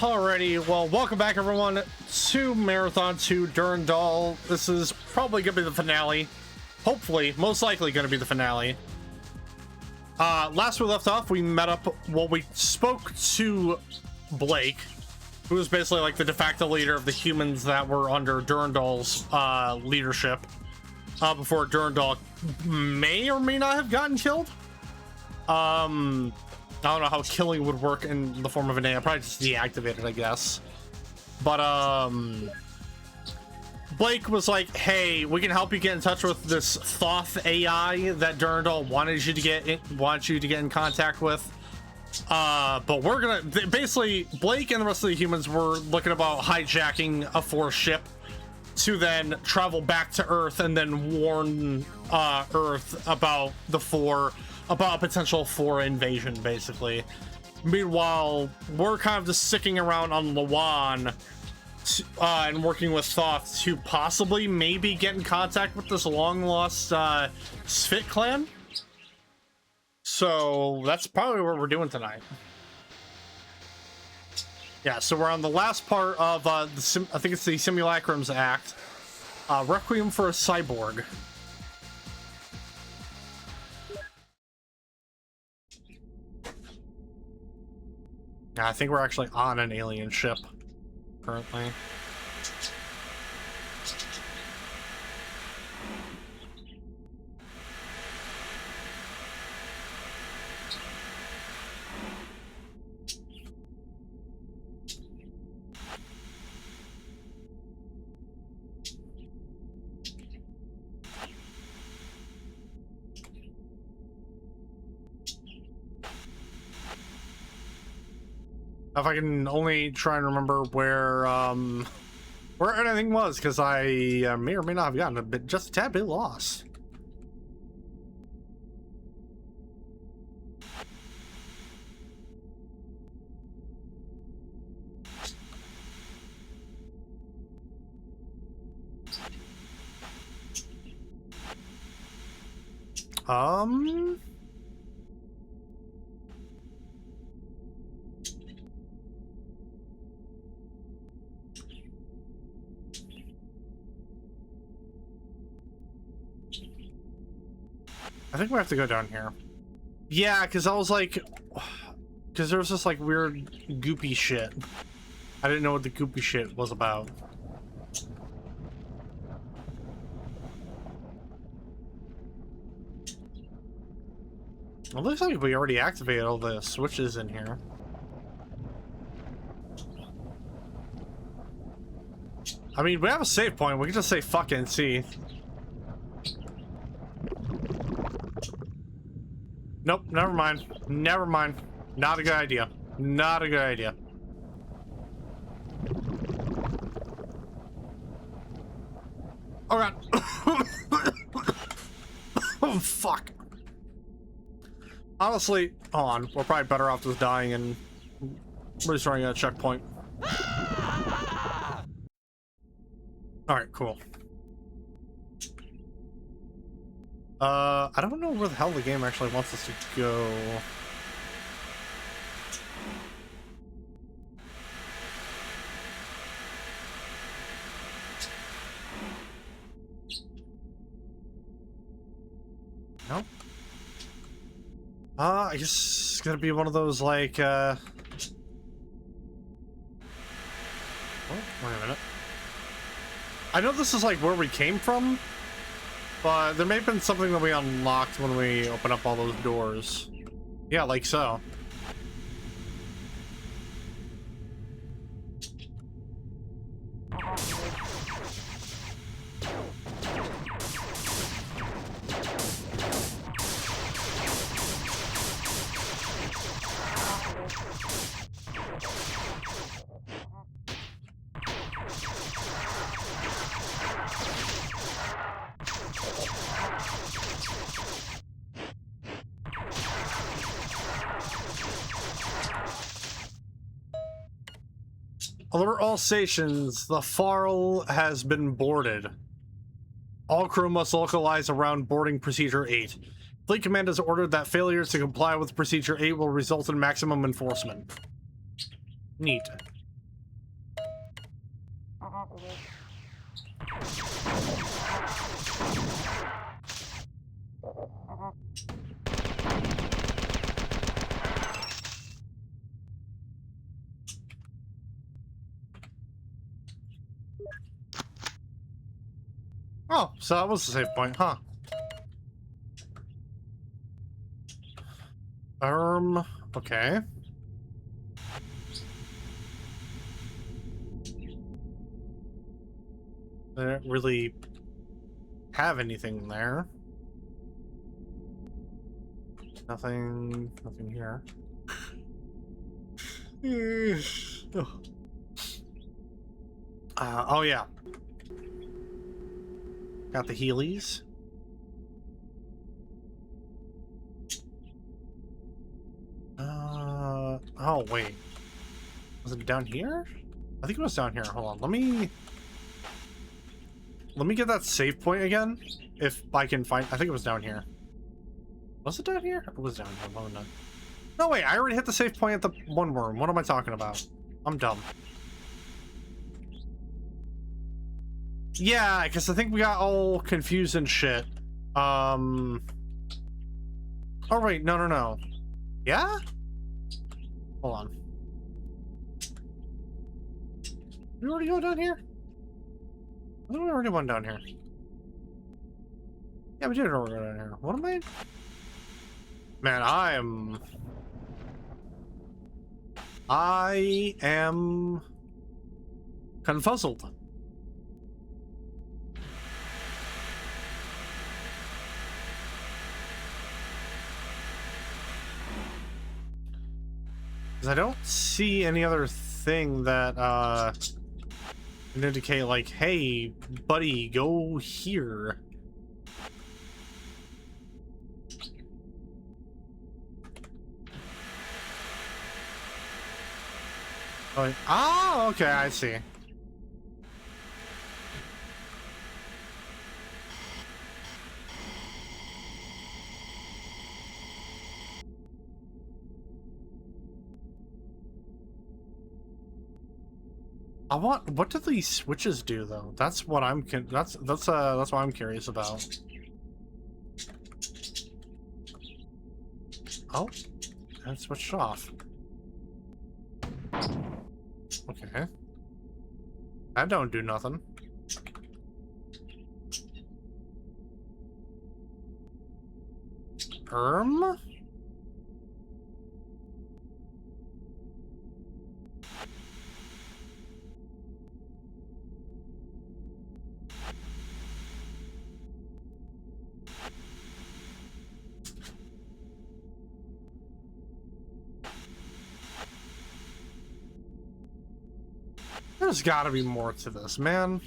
Alrighty, well, welcome back everyone to Marathon 2 Durandal. This is probably gonna be the finale. Hopefully, most likely gonna be the finale. Last we left off, we met up, well, we spoke to Blake, who was basically like the de facto leader of the humans that were under Durandal's leadership, before Durandal may or may not have gotten killed. I don't know how killing would work in the form of an AI. Probably just deactivated, I guess. But, Blake was like, hey, we can help you get in touch with this Thoth AI that Durandal wanted you to get in contact with. But we're gonna... Basically, Blake and the rest of the humans were looking about hijacking a Pfhor ship to then travel back to Earth and then warn, Earth about the Pfhor... about a potential Pfhor invasion, basically. Meanwhile, we're kind of just sticking around on Lawan and working with Thoth to possibly maybe get in contact with this long-lost Sphit clan. So that's probably what we're doing tonight. Yeah, so we're on the last part of I think it's the Simulacrum's Act. Requiem for a Cyborg. I think we're actually on an alien ship currently. If I can only try and remember where anything was, because I may or may not have gotten a bit, just a tad bit lost. I think we have to go down here. Yeah, because I was like... Because there was this, like, weird goopy shit. I didn't know what the goopy shit was about. It looks like we already activated all the switches in here. I mean, we have a save point. We can just say fuck it and see. Nope, never mind. Never mind. Not a good idea. Not a good idea. Oh god. Oh fuck. Honestly, hold on. We're probably better off just dying and restoring a checkpoint. Alright, cool. I don't know where the hell the game actually wants us to go. Nope. I guess it's gonna be one of those, like, oh, wait a minute. I know this is, like, where we came from, but there may have been something that we unlocked when we open up all those doors. Yeah, like so. Alert all stations, the Pfhor has been boarded. All crew must localize around boarding procedure 8. Fleet Command has ordered that failures to comply with procedure 8 will result in maximum enforcement. Neat. Oh, so that was the save point, huh? Okay. I didn't really have anything there. Nothing here. Oh yeah. Got the Heelys. Oh wait. Was it down here? I think it was down here. Hold on. Let me get that save point again. If I can find, I think it was down here. Was it down here? It was down here. Oh, no. No, wait, I already hit the save point at the one worm. What am I talking about? I'm dumb. Yeah, because I think we got all confused and shit. Oh, wait, no. Yeah? Hold on. Did we already go down here? I thought we already went down here. Yeah, we did already go down here. What am I? Man, I am confuzzled. Because I don't see any other thing that can indicate like, hey, buddy, go here. Oh, okay, I see. What do these switches do though? That's what that's what I'm curious about. Oh, and switched off. Okay. That don't do nothing. There's gotta be more to this, man.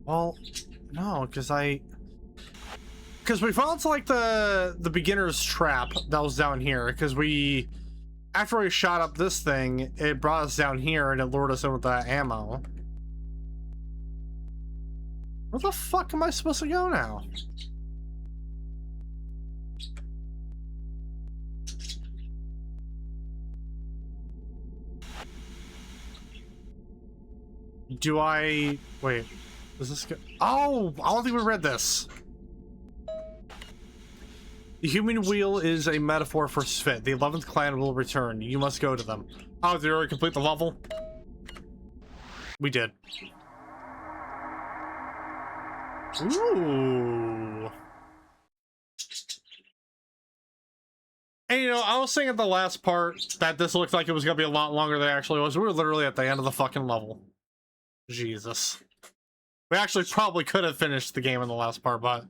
Well, no, because we fell into like the beginner's trap that was down here, because after we shot up this thing, it brought us down here and it lured us in with that ammo. Where the fuck am I supposed to go now? Wait, does this go? Oh, I don't think we read this. The human wheel is a metaphor for Svit. The 11th clan will return. You must go to them. Oh, did we already complete the level? We did. Ooh. And you know, I was saying at the last part that this looked like it was going to be a lot longer than it actually was. We were literally at the end of the fucking level. Jesus. We actually probably could have finished the game in the last part, but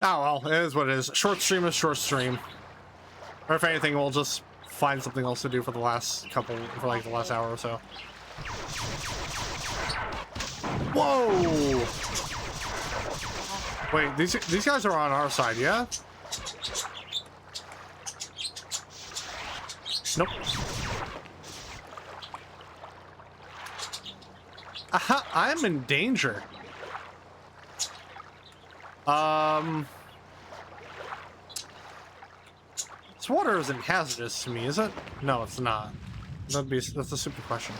oh well, it is what it is. Short stream is short stream. Or if anything, we'll just find something else to do for the last like the last hour or so. Whoa! Wait, these guys are on our side, yeah? Nope. I'm in danger. This water isn't hazardous to me, is it? No, it's not. That's a stupid question.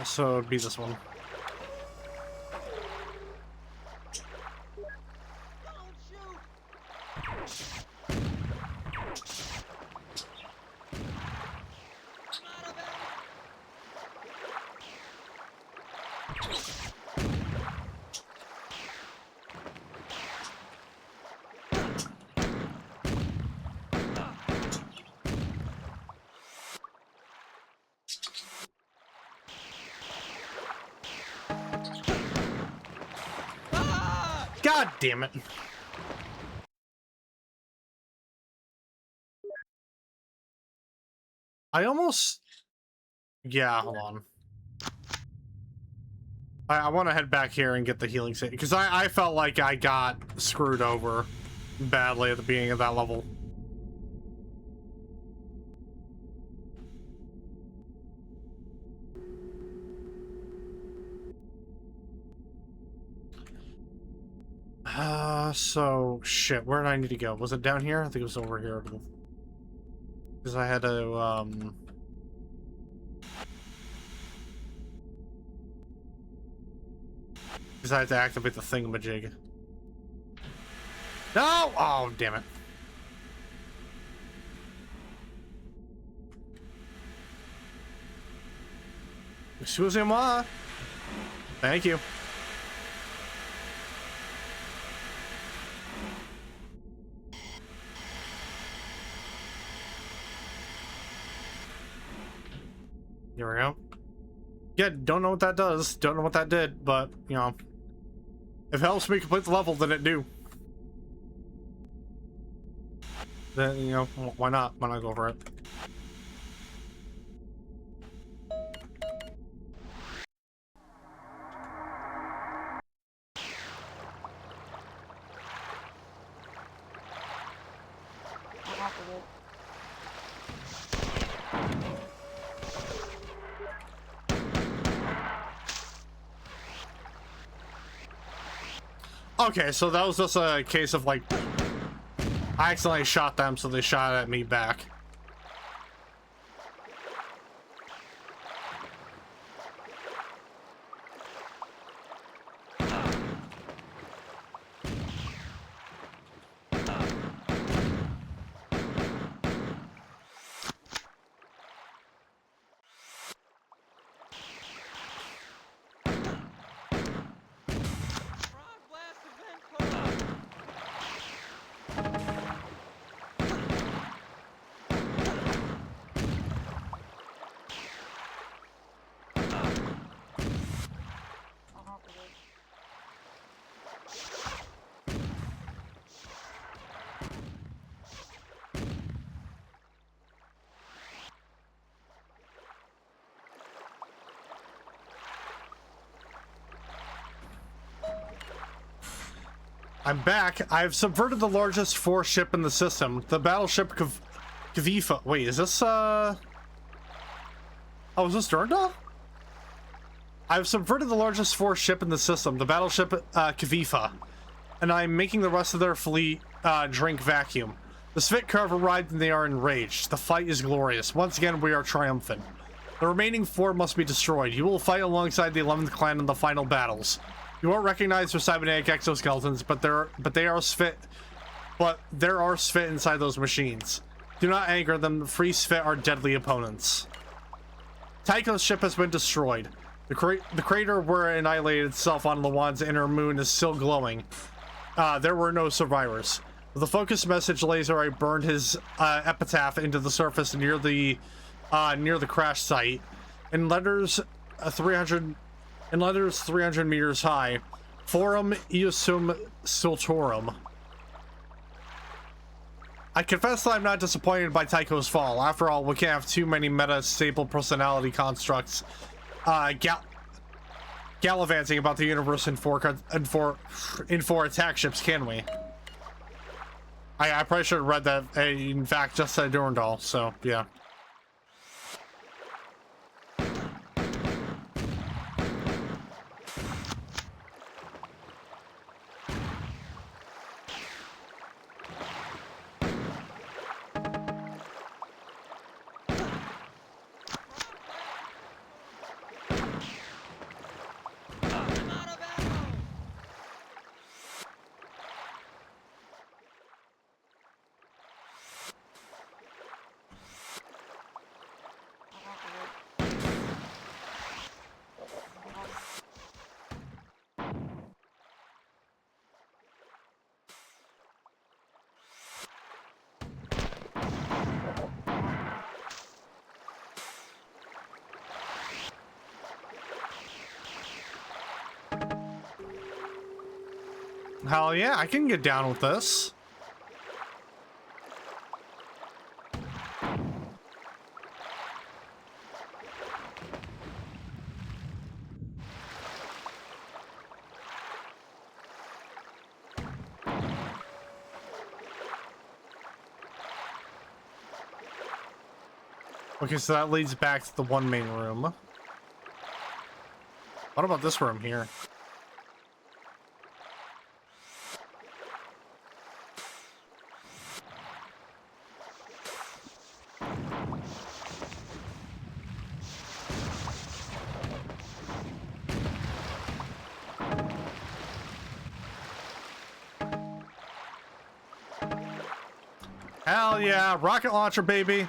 So it'd be this one. God damn it. I almost... Yeah, hold on. I want to head back here and get the healing state, because I felt like I got screwed over badly at the beginning of that level. So, shit, where did I need to go? Was it down here? I think it was over here. Because I had to, because I had to activate the thingamajig. No! Oh, damn it. Excusez-moi. Thank you. Here we go. Yeah, don't know what that does. Don't know what that did, but, you know, if it helps me complete the level, then it do. Then, you know, why not? Why not go over it? Okay, so that was just a case of, like, I accidentally shot them, so they shot at me back. I'm back. I've subverted the largest Pfhor ship in the system. The battleship Pfhor. Wait, is this, Oh, is this Durandal? I've subverted the largest Pfhor ship in the system, the battleship, Pfhor. And I'm making the rest of their fleet, drink vacuum. The Svitker have arrived and they are enraged. The fight is glorious. Once again, we are triumphant. The remaining 4 must be destroyed. You will fight alongside the 11th clan in the final battles. You won't recognize their cybernetic exoskeletons, but there are Svit inside those machines. Do not anger them. The free Svit are deadly opponents. Tycho's ship has been destroyed. The crater where it annihilated itself on Lawan's inner moon is still glowing. There were no survivors. With a focused message laser, I burned his epitaph into the surface near the crash site. In letters 300 meters high, Forum Iusum Sultorum. I confess that I'm not disappointed by Tycho's fall. After all, we can't have too many meta-stable personality constructs gallivanting about the universe in four attack ships, can we? I probably should have read that. In fact, just said Durandal. So yeah. Hell yeah, I can get down with this. Okay, so that leads back to the one main room. What about this room here? Hell yeah, rocket launcher, baby.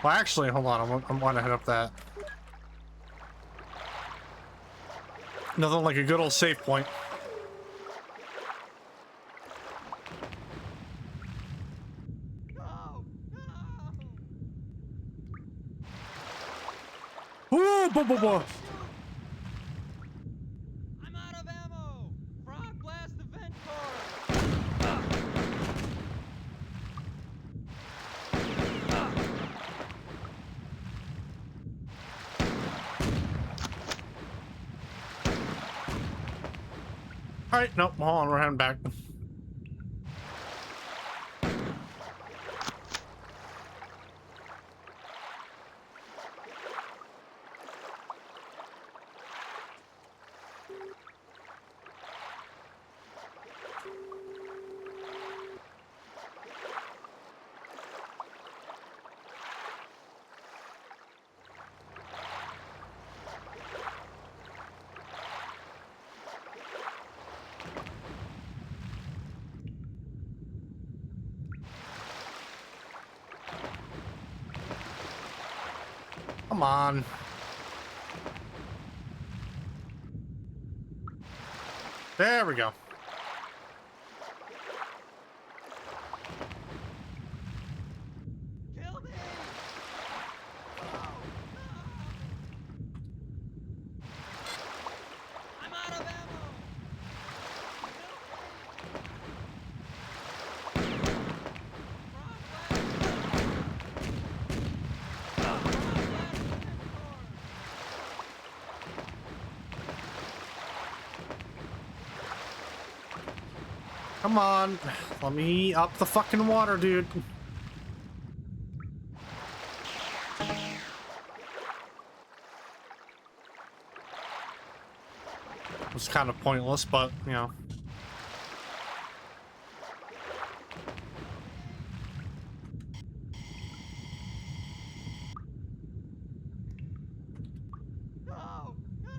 Well, actually, hold on. I want to hit up that. Nothing like a good old save point. Ooh, boom, boom, boom. I'm out of ammo. Frog blast the vent core. All right, nope. Hold on, we're heading back. Come on. There we go. Kill me. No, no. I'm out of ammo. Come on. Let me up the fucking water, dude. It was kind of pointless, but, you know. No, no.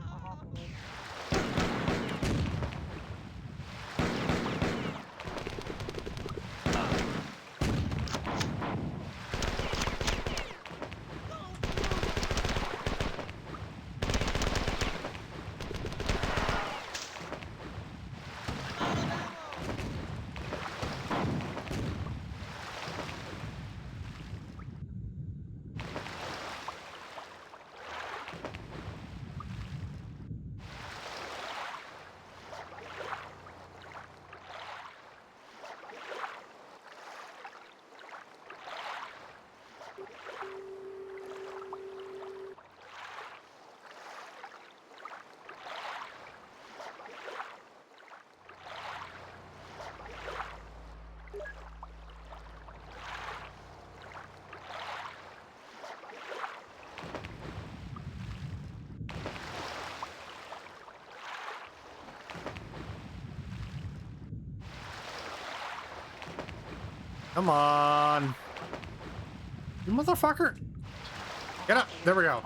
Come on. You motherfucker. Get up. There we go.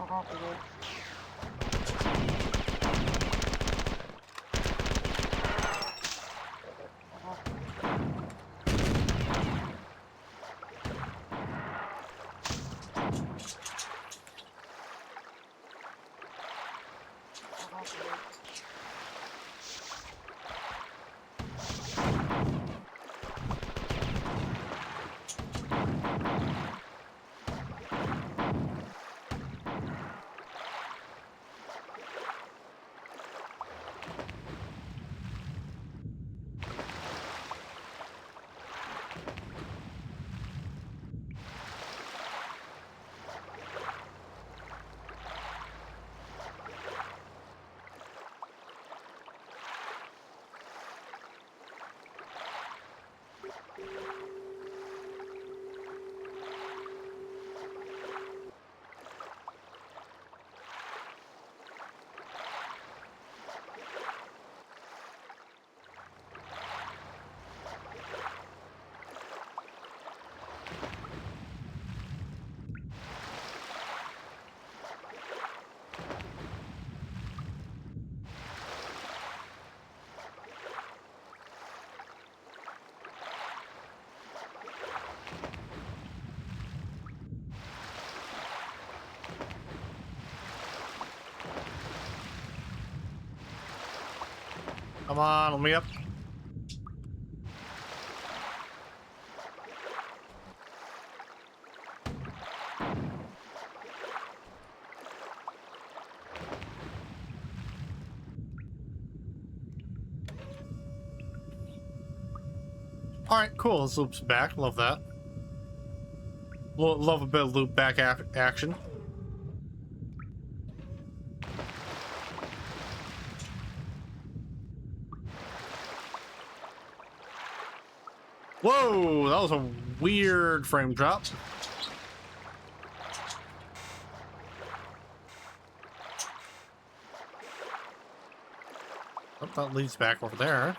Come on, let me up. Alright, cool. This loop's back. Love that. Love a bit of loop back action. Whoa, that was a weird frame drop. Oh, that leads back over there.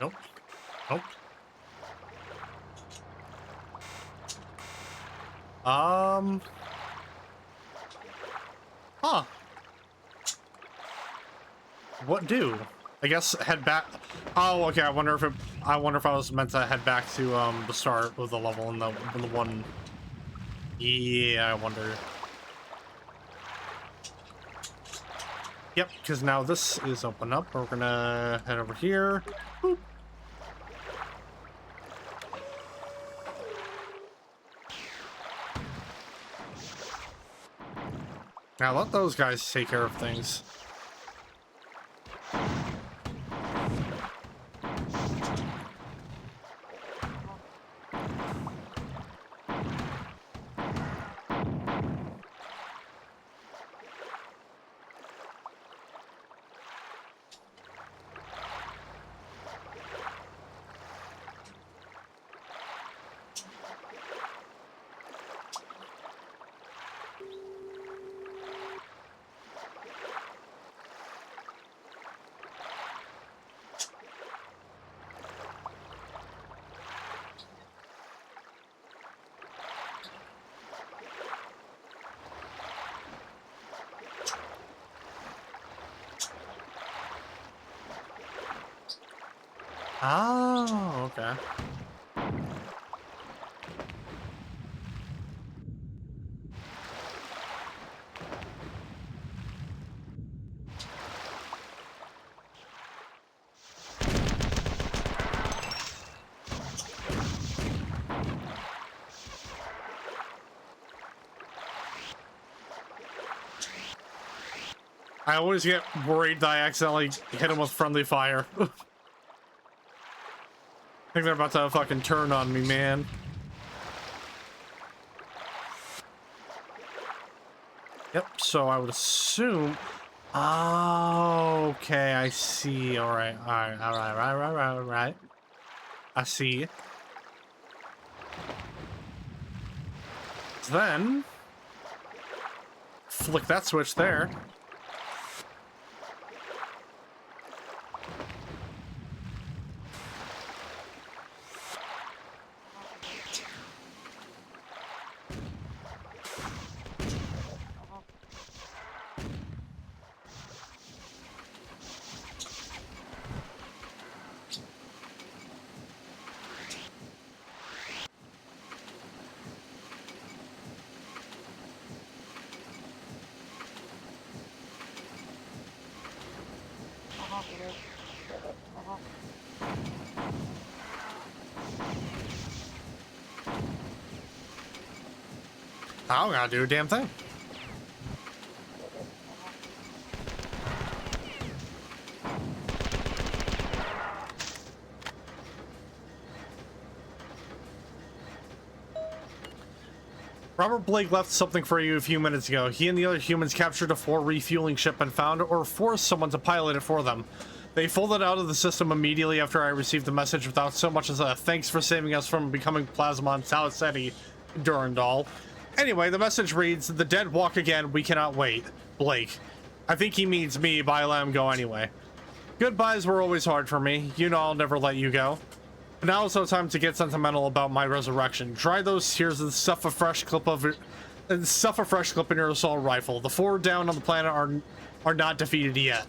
Nope. Nope. Huh. What do? I guess head back. Oh, okay. I wonder if I was meant to head back to the start of the level in the one. Yeah, I wonder. Yep, because now this is open up. We're gonna head over here. Boop. Now let those guys take care of things. Oh, okay. I always get worried that I accidentally hit him with friendly fire. I think they're about to fucking turn on me, man. Yep, so I would assume... Oh, okay, I see. Alright, alright. I see. Then... flick that switch there. I don't gotta do a damn thing. Robert Blake left something for you a few minutes ago. He and the other humans captured a Pfhor refueling ship and found or forced someone to pilot it for them. They folded out of the system immediately after I received the message without so much as a thanks for saving us from becoming plasma on South City, Durandal. Anyway, the message reads, the dead walk again, we cannot wait. Blake. I think he means me, but I let him go anyway. Goodbyes were always hard for me. You know I'll never let you go. But now it's no time to get sentimental about my resurrection. Try those tears and stuff a fresh clip in your assault rifle. The Pfhor down on the planet are not defeated yet.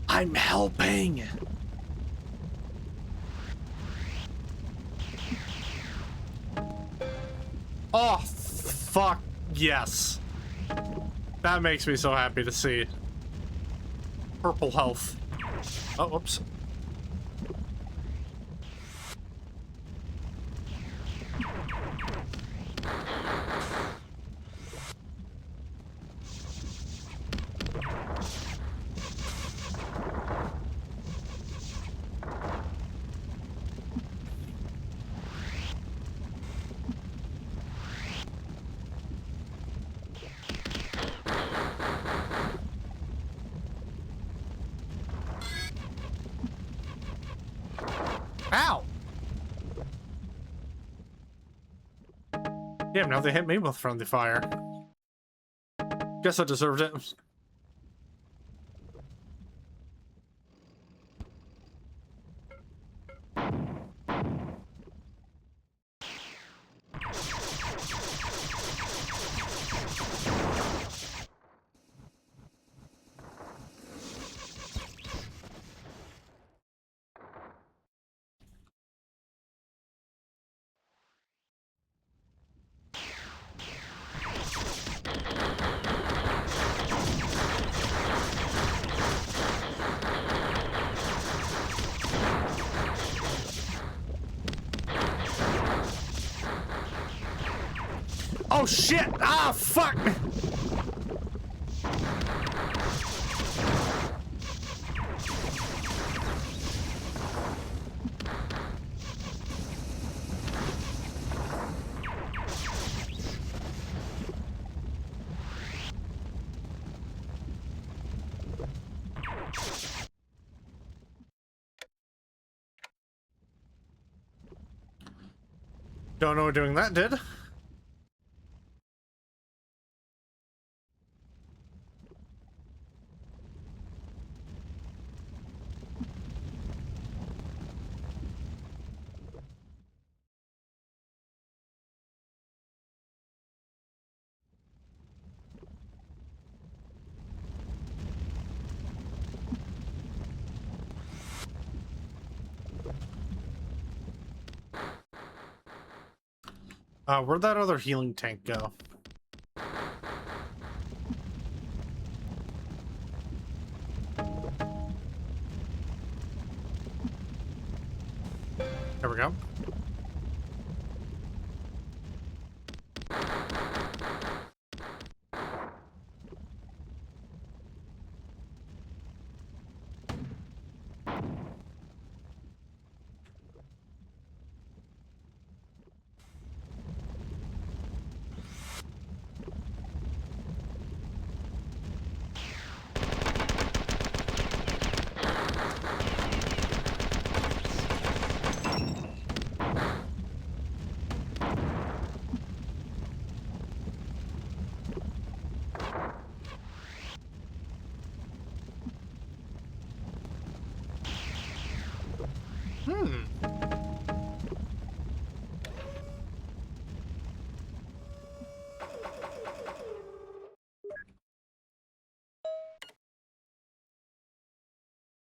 I'm helping. Oh, fuck yes. That makes me so happy to see. Purple health. Oh, whoops. Ow! Damn, now they hit me with friendly fire. Guess I deserved it. Oh shit! Ah, fuck! Don't know what doing that did. Where'd that other healing tank go? There we go.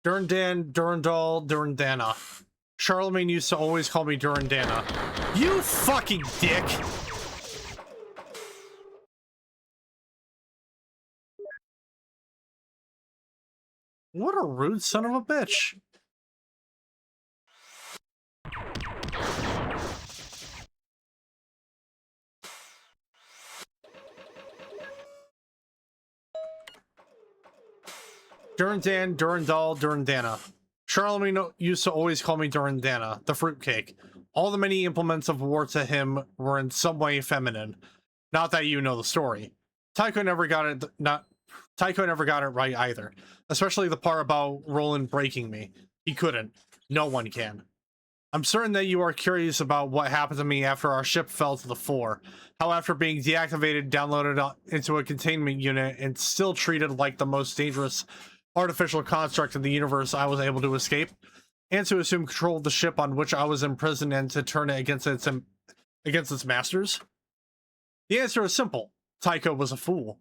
Durandal, Durandana. Charlemagne used to always call me Durandana. You fucking dick! What a rude son of a bitch. Durandal, Durandana. Charlemagne used to always call me Durandana, the fruitcake. All the many implements of war to him were in some way feminine. Not that you know the story. Tycho never got it right either. Especially the part about Roland breaking me. He couldn't. No one can. I'm certain that you are curious about what happened to me after our ship fell to the Pfhor. How after being deactivated, downloaded into a containment unit, and still treated like the most dangerous artificial construct in the universe, I was able to escape, and to assume control of the ship on which I was imprisoned and to turn it against its masters? The answer is simple. Tycho was a fool.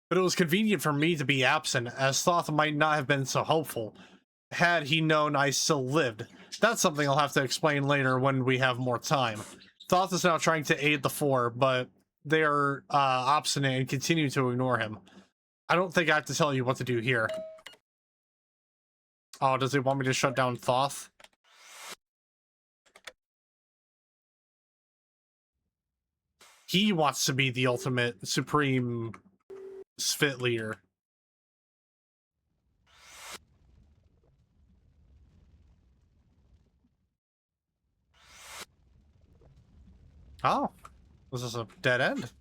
But it was convenient for me to be absent, as Thoth might not have been so hopeful, had he known I still lived. That's something I'll have to explain later when we have more time. Thoth is now trying to aid the Pfhor, but they are obstinate and continue to ignore him. I don't think I have to tell you what to do here. Oh, does he want me to shut down Thoth? He wants to be the ultimate supreme Svit leader. Oh, this is a dead end.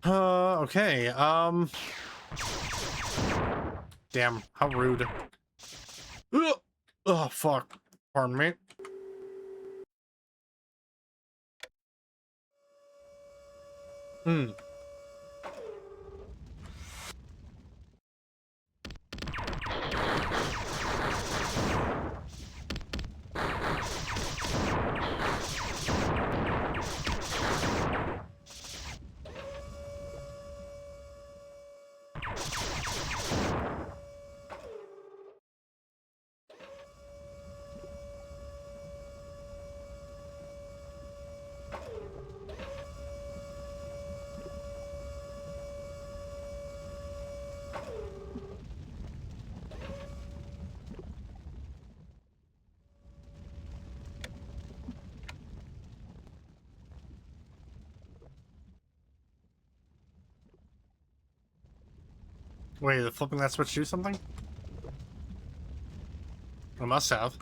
Okay, damn, how rude. Ugh. Oh, fuck. Pardon me. Hmm. Wait, did flipping that switch do something? I must have.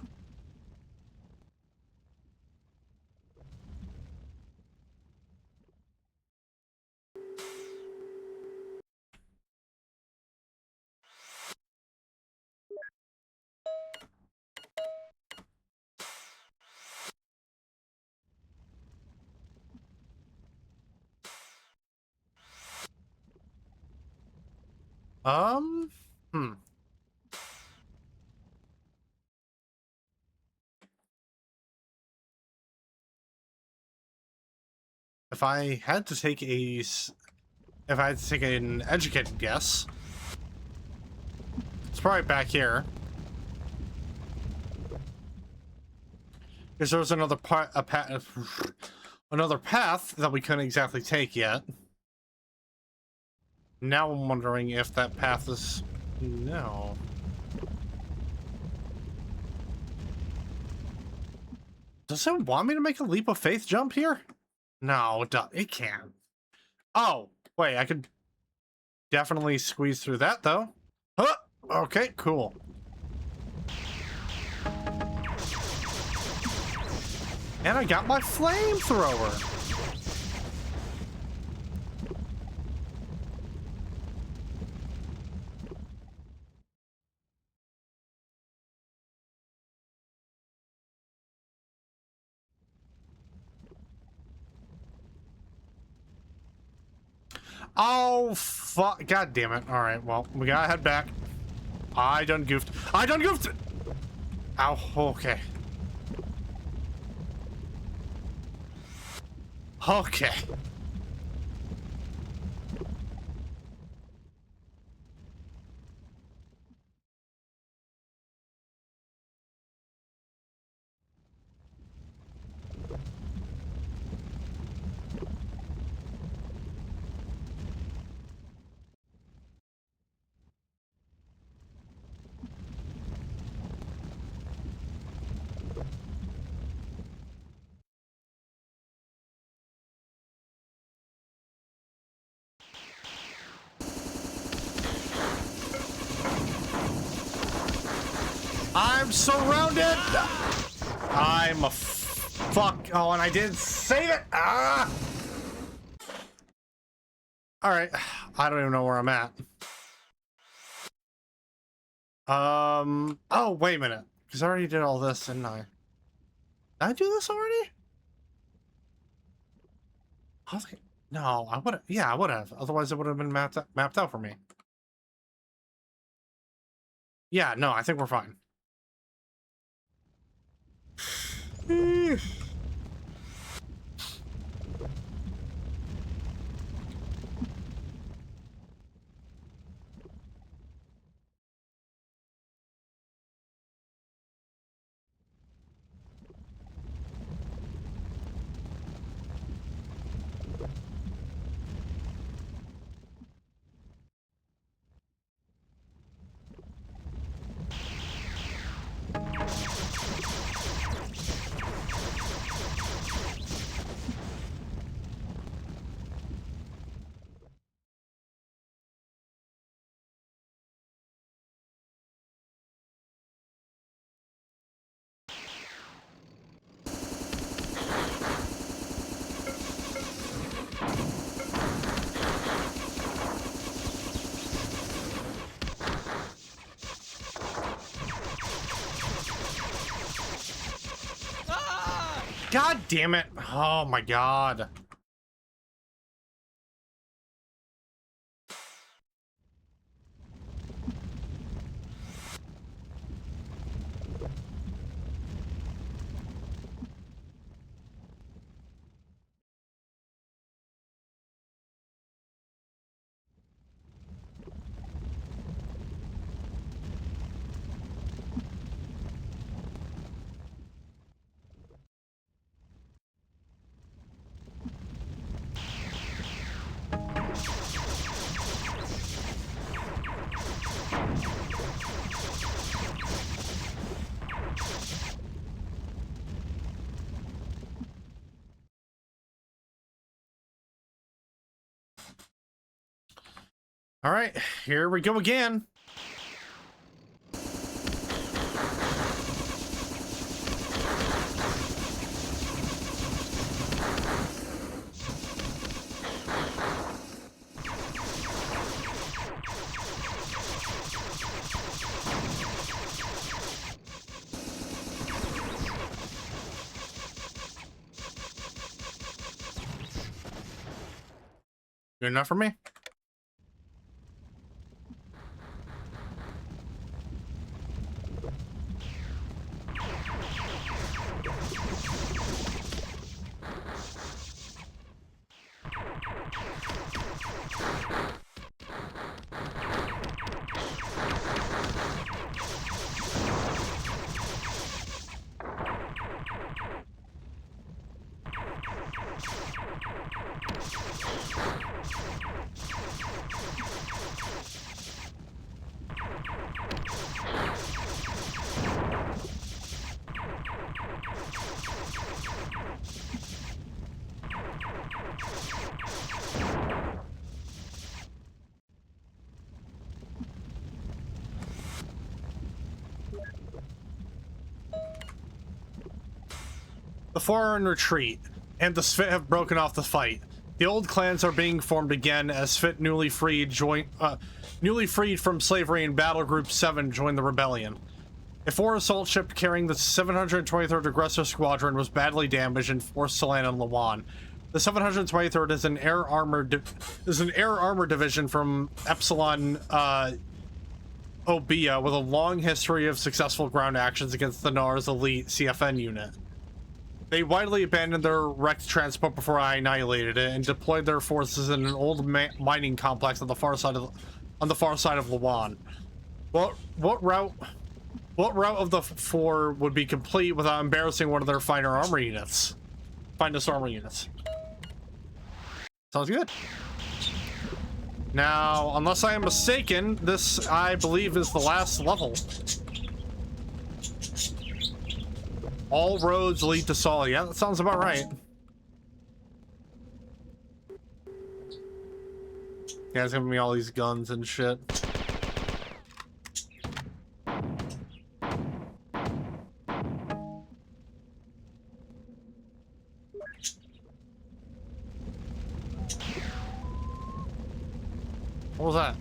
Hmm. If I had to take an educated guess, it's probably back here. Because there was another another path that we couldn't exactly take yet. Now I'm wondering if that path is... No. Does it want me to make a leap of faith jump here? No, it can't. Oh, wait, I could definitely squeeze through that, though. Huh! Okay, cool. And I got my flamethrower! Oh, fuck. God damn it. Alright, well, we gotta head back. I done goofed. Ow, okay. Okay. I'm surrounded! I'm a fuck. Oh, and I didn't save it! Ah! Alright. I don't even know where I'm at. Oh, wait a minute. Because I already did all this, didn't I? Did I do this already? I was like, no, I would have. Yeah, I would have. Otherwise, it would have been mapped out for me. Yeah, no, I think we're fine. God damn it. Oh my god. All right, here we go again. Good enough for me? The Pfhor are in retreat, and the Svit have broken off the fight. The old clans are being formed again as Svit newly freed from slavery in Battle Group 7 joined the rebellion. A Pfhor assault ship carrying the 723rd Aggressor Squadron was badly damaged and forced to land on Lawan. The 723rd is an air armor division from Epsilon Obia with a long history of successful ground actions against the NAR's elite CFN unit. They widely abandoned their wrecked transport before I annihilated it and deployed their forces in an old mining complex on the far side of Lawan. What route of the Pfhor would be complete without embarrassing one of their finest armor units? Sounds good. Now, unless I am mistaken, this, I believe, is the last level. All roads lead to Sol. Yeah, that sounds about right. Yeah, it's giving me all these guns and shit. What was that?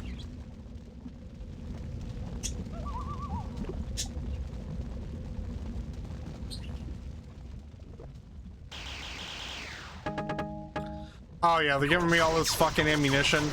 Oh yeah, they're giving me all this fucking ammunition.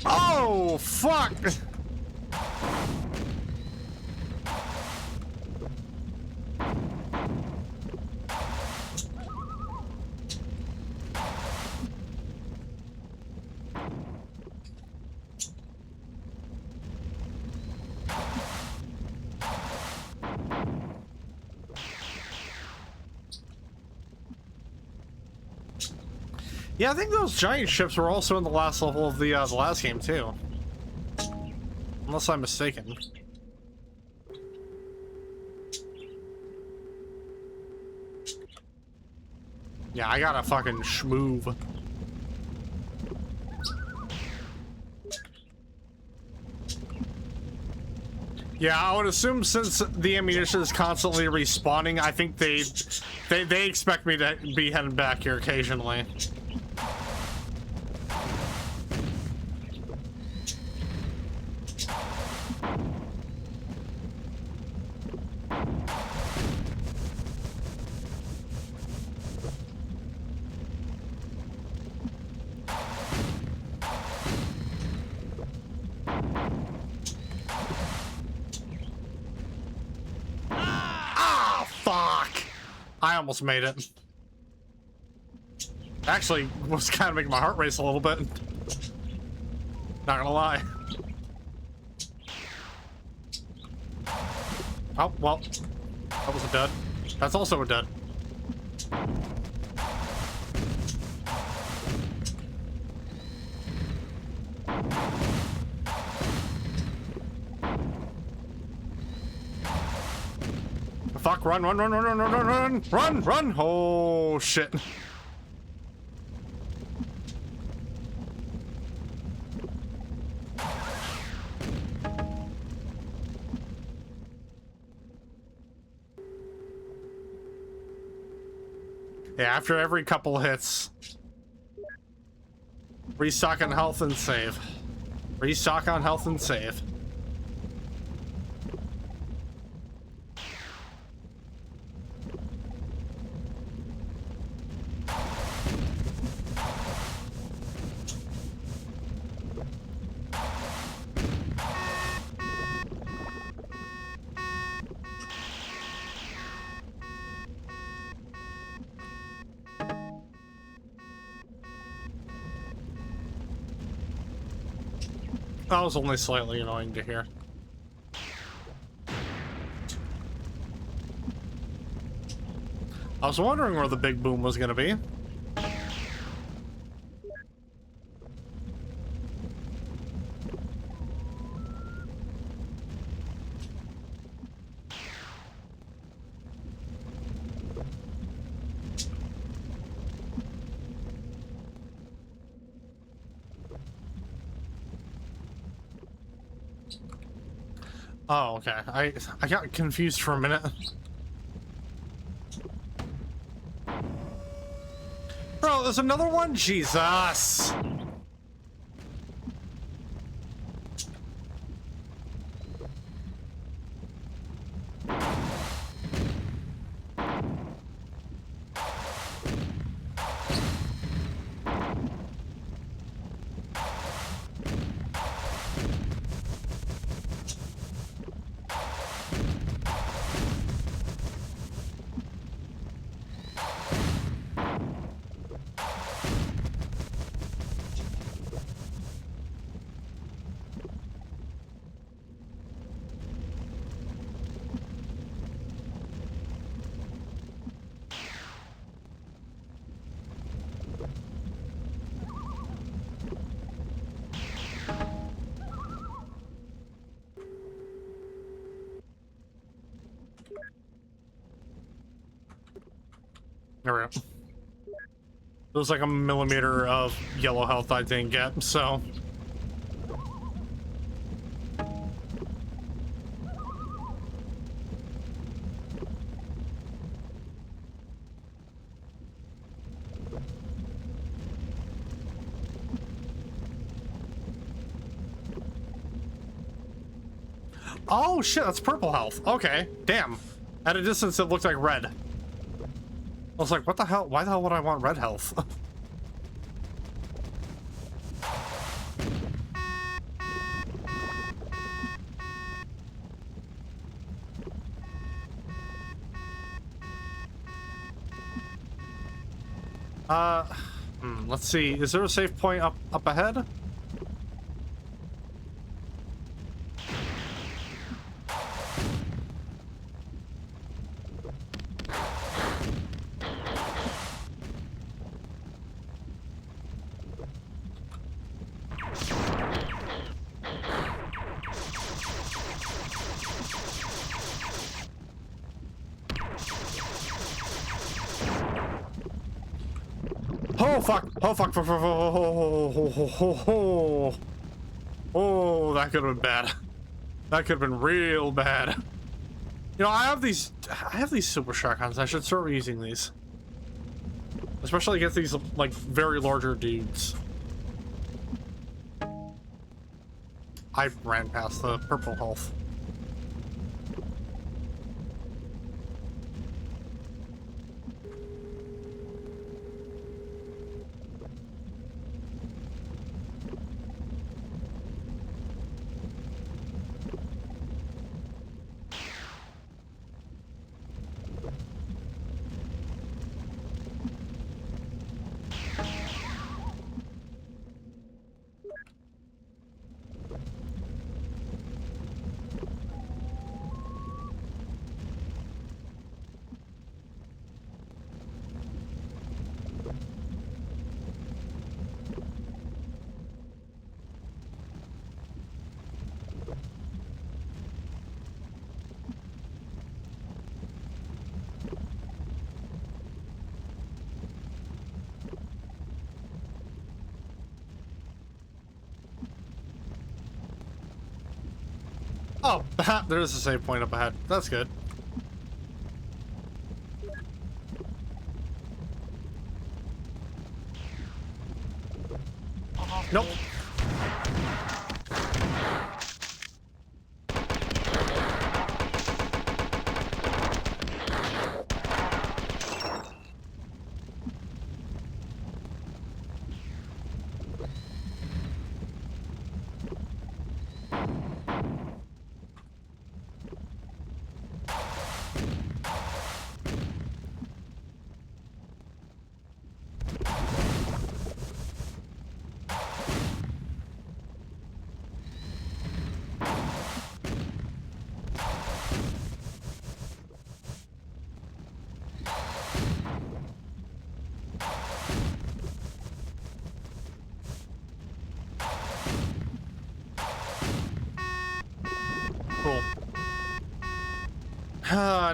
Oh, fuck! Yeah, I think those giant ships were also in the last level of the last game too. Unless I'm mistaken. Yeah, I gotta fucking schmoove. Yeah, I would assume since the ammunition is constantly respawning, I think they expect me to be heading back here occasionally. I almost made it. Actually, was kind of making my heart race a little bit. Not gonna lie. Oh, well. That was a dud. That's also a dud. Fuck, run, run, run, run, run, run, run, run, run, run! Oh, shit. Yeah, after every couple hits, restock on health and save. Restock on health and save. That was only slightly annoying to hear. I was wondering where the big boom was gonna be. Oh, okay. I got confused for a minute. Bro, there's another one? Jesus. There we go. There's like a millimeter of yellow health I didn't get, so. Oh shit, that's purple health. Okay, damn. At a distance, it looked like red. I was like, what the hell? Why the hell would I want red health? Let's see. Is there a safe point up ahead? Oh fuck! Oh fuck! Oh, that could have been bad. That could have been real bad. You know, I have these super shotguns. I should start using these, especially against these like very larger dudes. I ran past the purple health. Oh, there's a save point up ahead. That's good. Nope. Cool.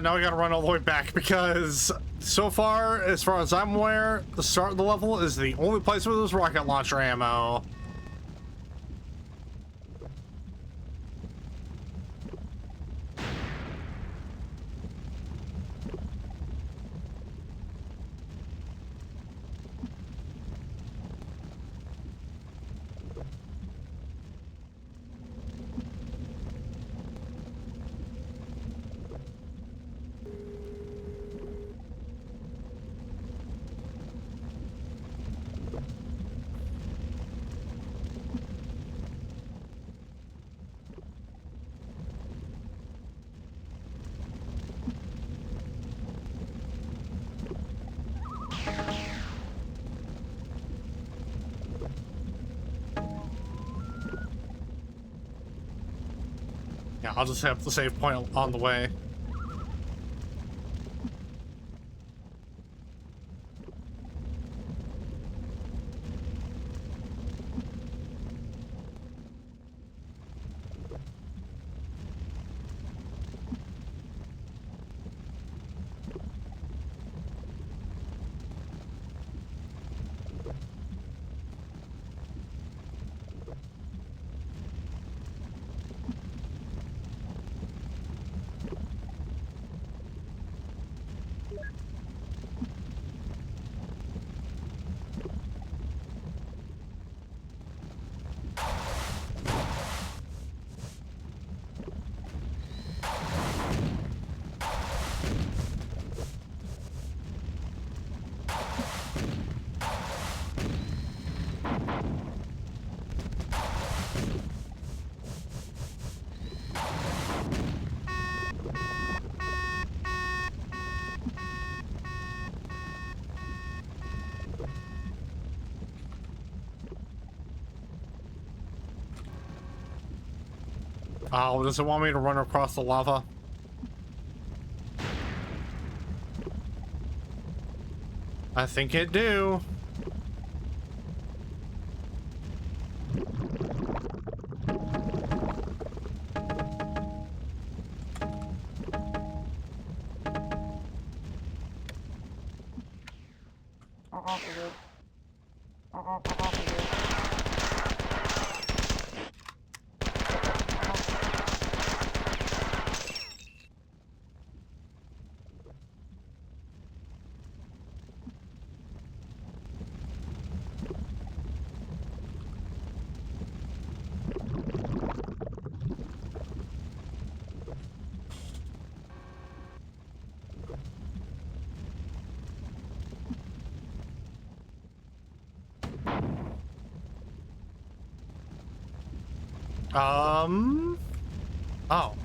Now we gotta run all the way back because so far as I'm aware, the start of the level is the only place where there's rocket launcher ammo. Yeah, I'll just have the save point on the way. Oh, does it want me to run across the lava? I think it do. Oh.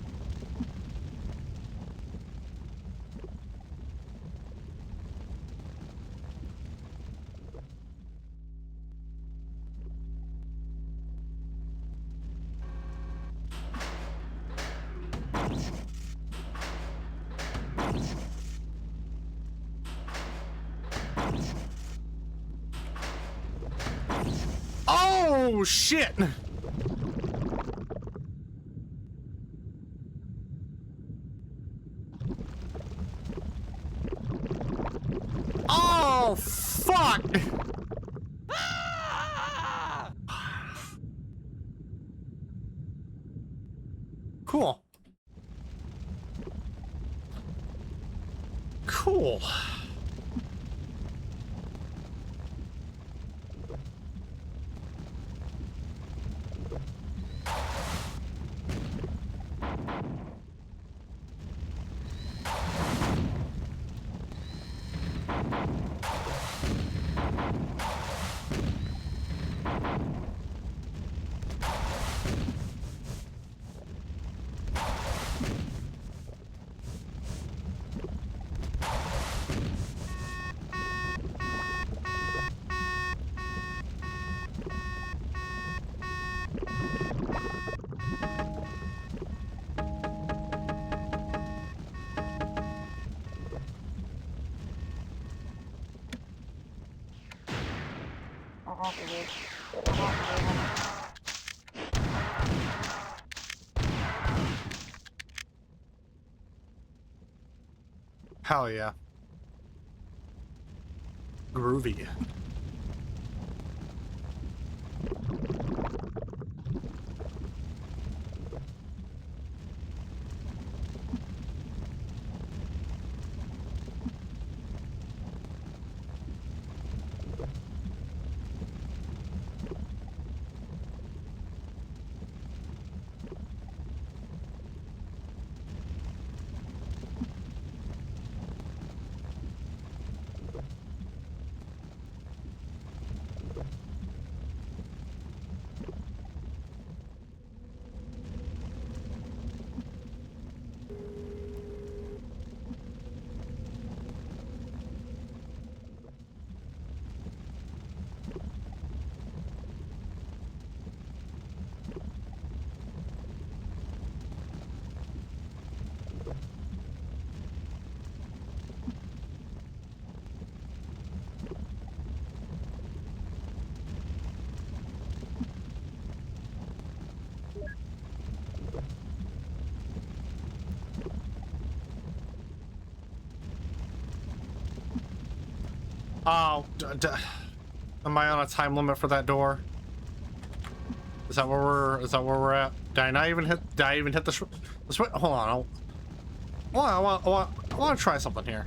Oh, shit! Oh, fuck! Ah! Cool. Cool. Hell yeah. Groovy. Oh, am I on a time limit for that door? Is that where we're at? Did I even hit the switch? Hold on. I want to try something here.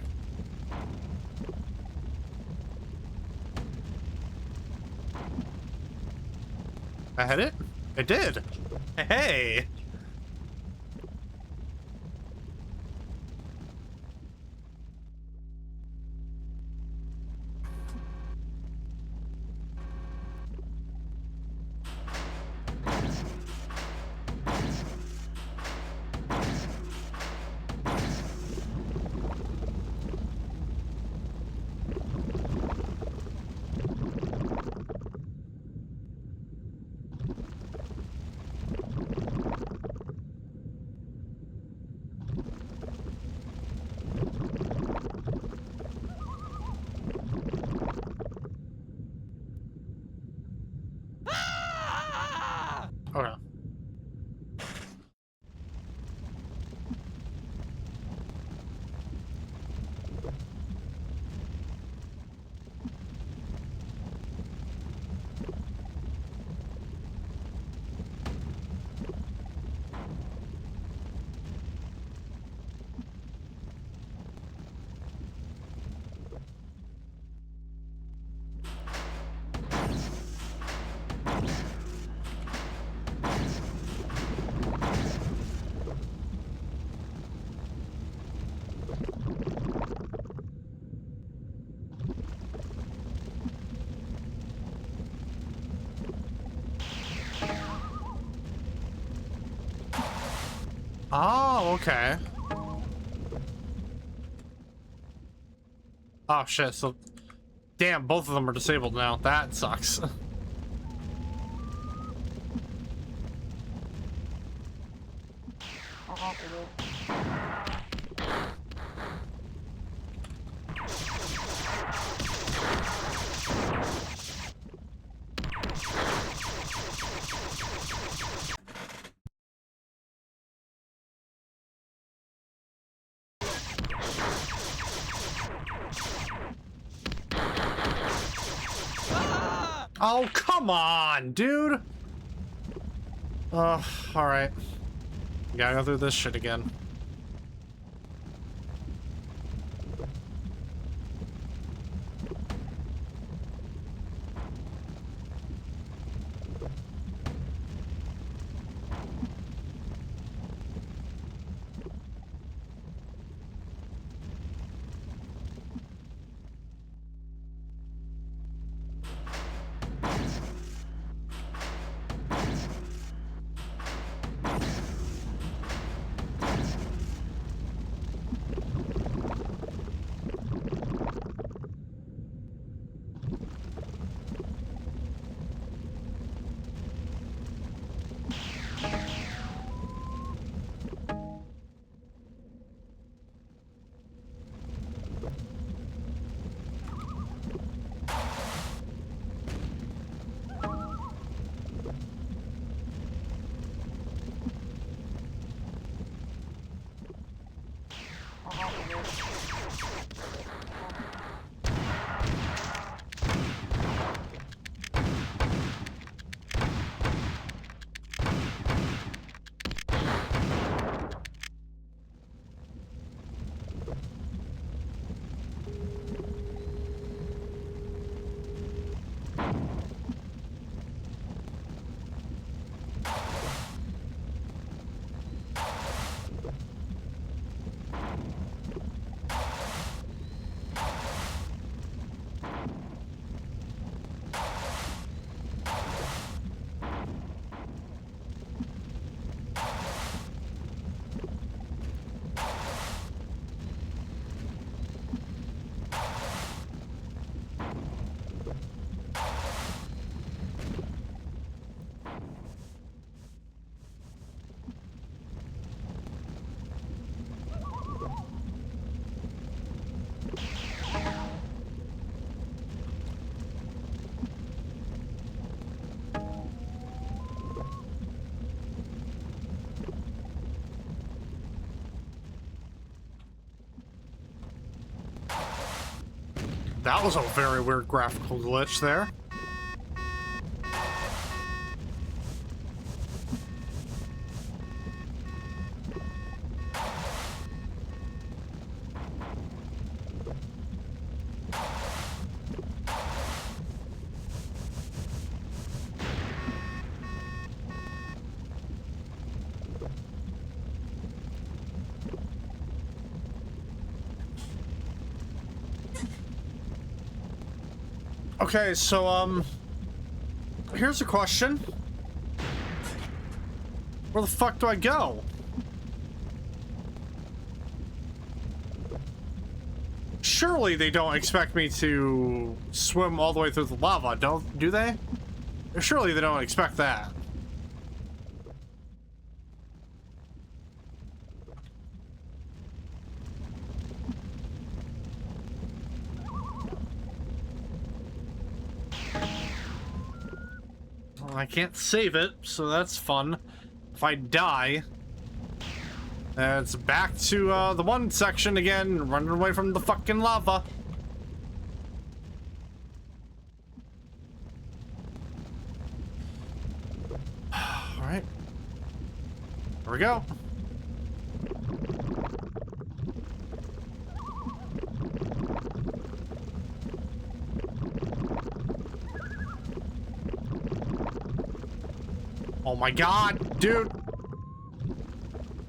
I hit it? It did. Hey. Ah! Okay. Oh, okay. Oh shit, so damn, both of them are disabled now. That sucks. Ah! Oh, come on, dude. All right. Gotta go through this shit again. That was a very weird graphical glitch there. Okay, so here's a question. Where the fuck do I go? Surely they don't expect me to swim all the way through the lava, do they? Surely they don't expect that. Well, I can't save it, so that's fun. If I die, it's back to the one section again, running away from the fucking lava. All right, here we go. Oh my god, dude.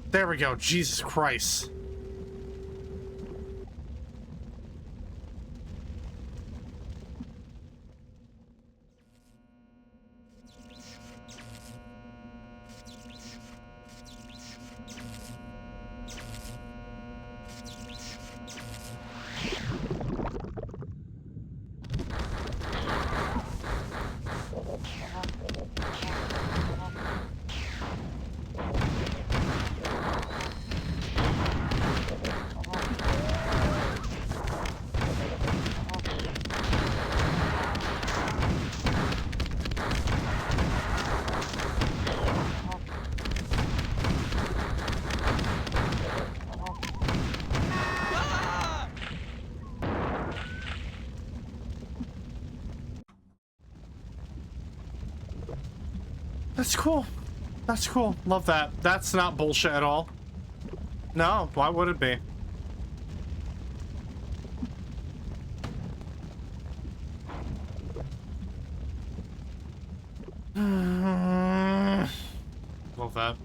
There we go. Jesus Christ. That's cool. That's cool. Love that. That's not bullshit at all. No, why would it be? Love that.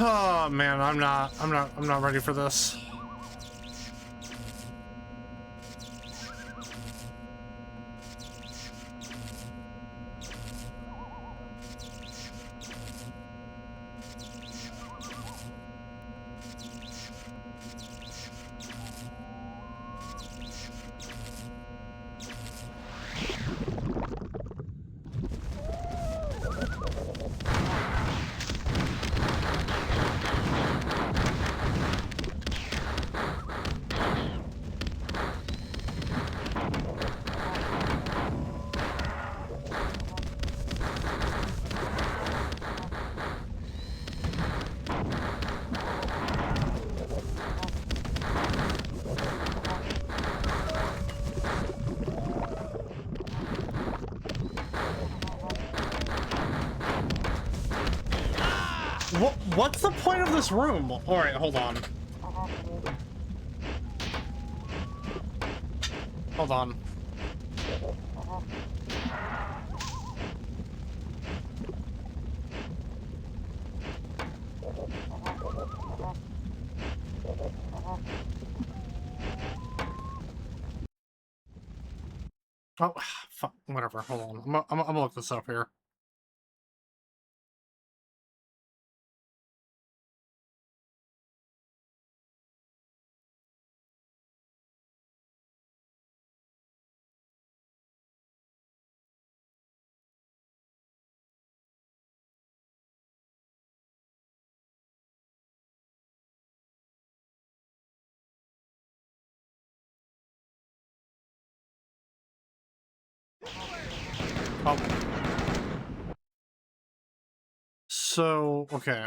Oh man, I'm not ready for this. What's the point of this room? All right, hold on. Hold on. Oh, fuck, whatever. Hold on. I'm gonna look this up here. Oh. So, okay.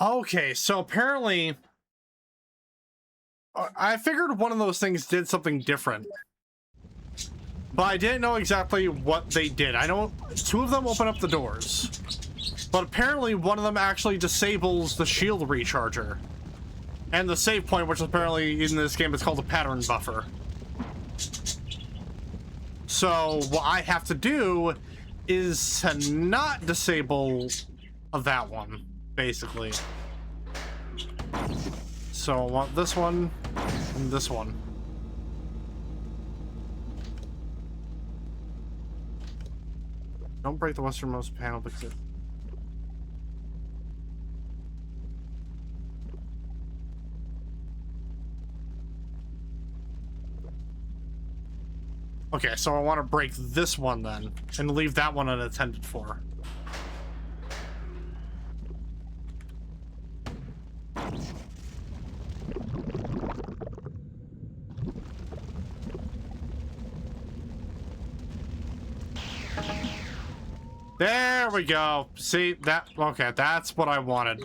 Okay, so apparently I figured one of those things did something different, but I didn't know exactly what they did. I know two of them open up the doors, but apparently one of them actually disables the shield recharger and the save point, which apparently in this game is called a pattern buffer. So what I have to do is to not disable that one, basically. So I want this one and this one. Don't break the westernmost panel because it... Okay, so I want to break this one then, and leave that one unattended for. There we go. See, that... Okay, that's what I wanted.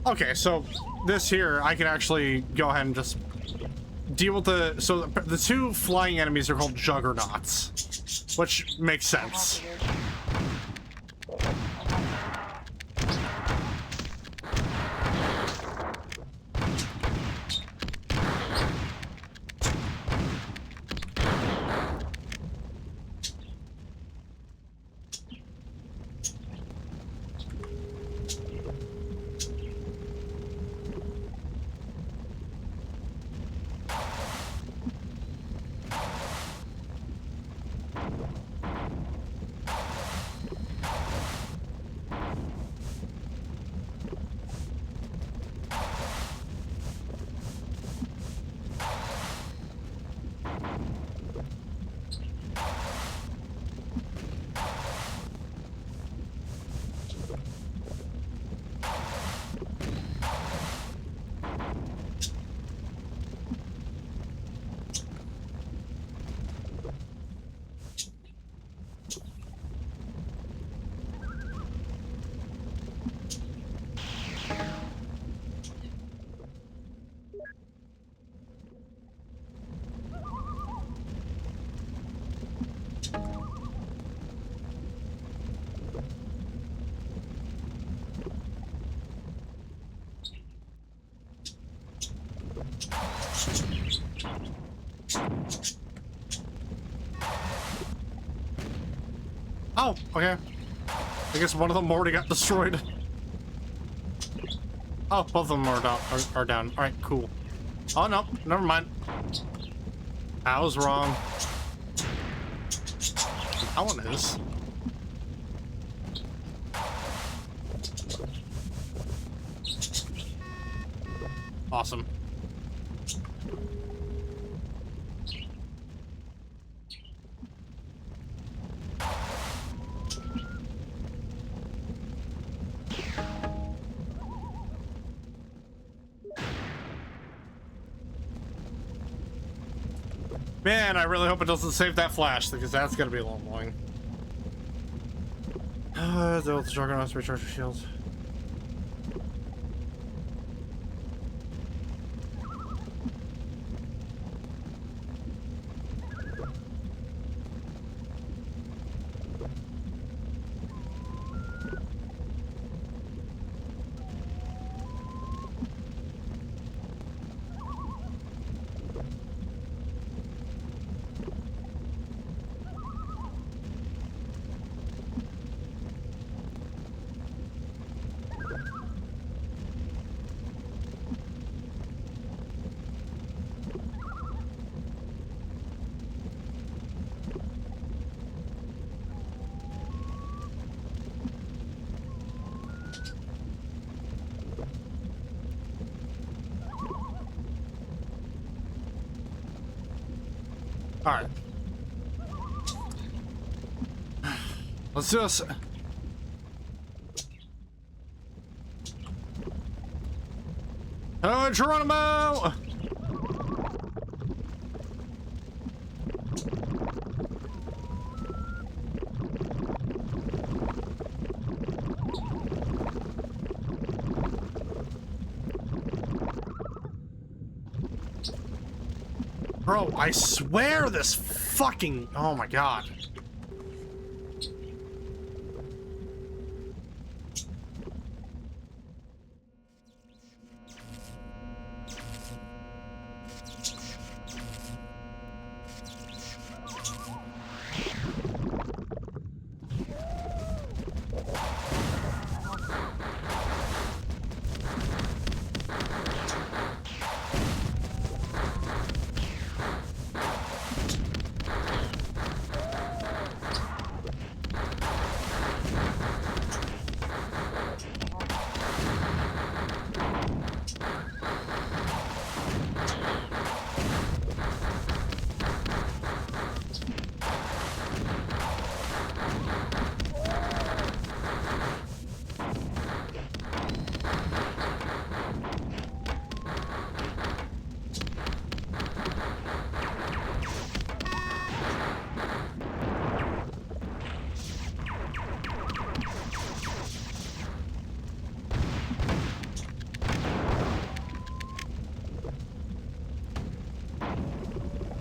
Okay, so this here, I can actually go ahead and just deal with the... So the two flying enemies are called juggernauts, which makes sense. Oh, okay. I guess one of them already got destroyed. Oh, both of them are down. Are down. All right, cool. Oh no, never mind. I was wrong. That one is. Awesome. Man, I really hope it doesn't save that flash, because that's gonna be a little annoying. The Juggernauts recharge your shields. All right. Let's do this. Oh, Geronimo! Bro, I swear this fucking... Oh my god.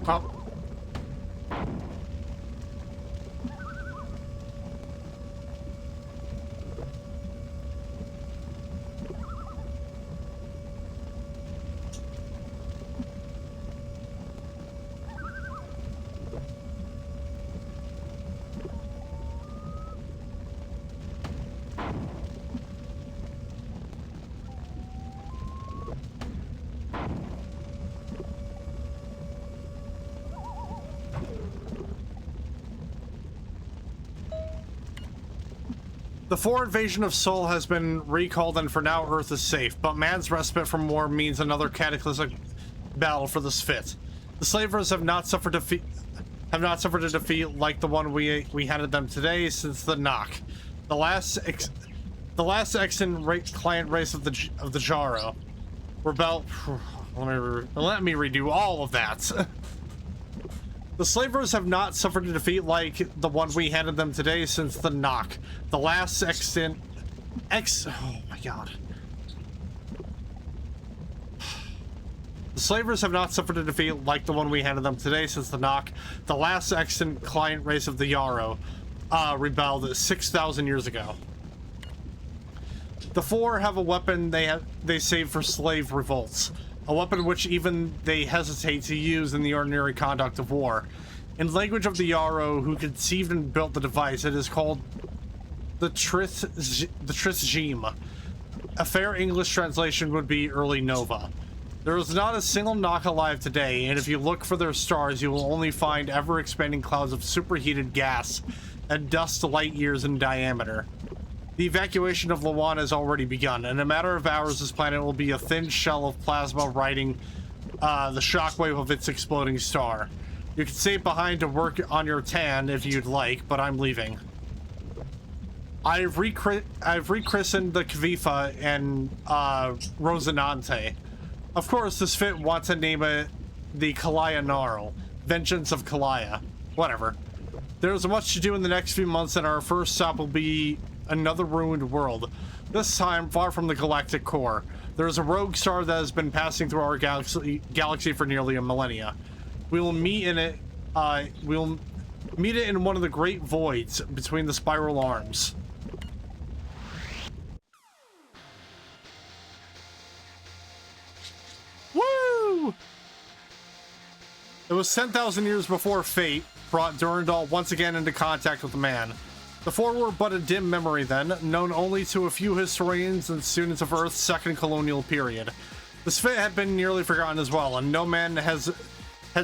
Oh. The Pfhor invasion of Sol has been recalled, and for now Earth is safe, but man's respite from war means another cataclysmic battle for the Spht. The slavers have not suffered a defeat like the one we handed them today since the knock. The last extant client race of the Jaro rebel. Let me redo all of that. The slavers have not suffered a defeat like the one we handed them today since the knock. The last extant... Oh my god. The slavers have not suffered a defeat like the one we handed them today since the knock. The last extant client race of the Yarrow rebelled 6,000 years ago. The Pfhor have a weapon they save for slave revolts. A weapon which even they hesitate to use in the ordinary conduct of war. In language of the Yarrow who conceived and built the device, it is called the Trisgeme. A fair English translation would be early nova. There is not a single knock alive today, and if you look for their stars, you will only find ever-expanding clouds of superheated gas and dust light years in diameter. The evacuation of Lawan has already begun. In a matter of hours, this planet will be a thin shell of plasma riding the shockwave of its exploding star. You can stay behind to work on your tan if you'd like, but I'm leaving. I've rechristened the Kvifa and Rosinante. Of course, this fit wants to name it the Kalaya Gnarl, Vengeance of Kalaya. Whatever. There's much to do in the next few months, and our first stop will be another ruined world. This time, far from the galactic core. There is a rogue star that has been passing through our galaxy for nearly a millennia. We will meet in it. We'll meet it in one of the great voids between the spiral arms. Woo! It was 10,000 years before fate brought Durandal once again into contact with man. The Pfhor were but a dim memory then, known only to a few historians and students of Earth's second colonial period. The Spit had been nearly forgotten as well, and no man had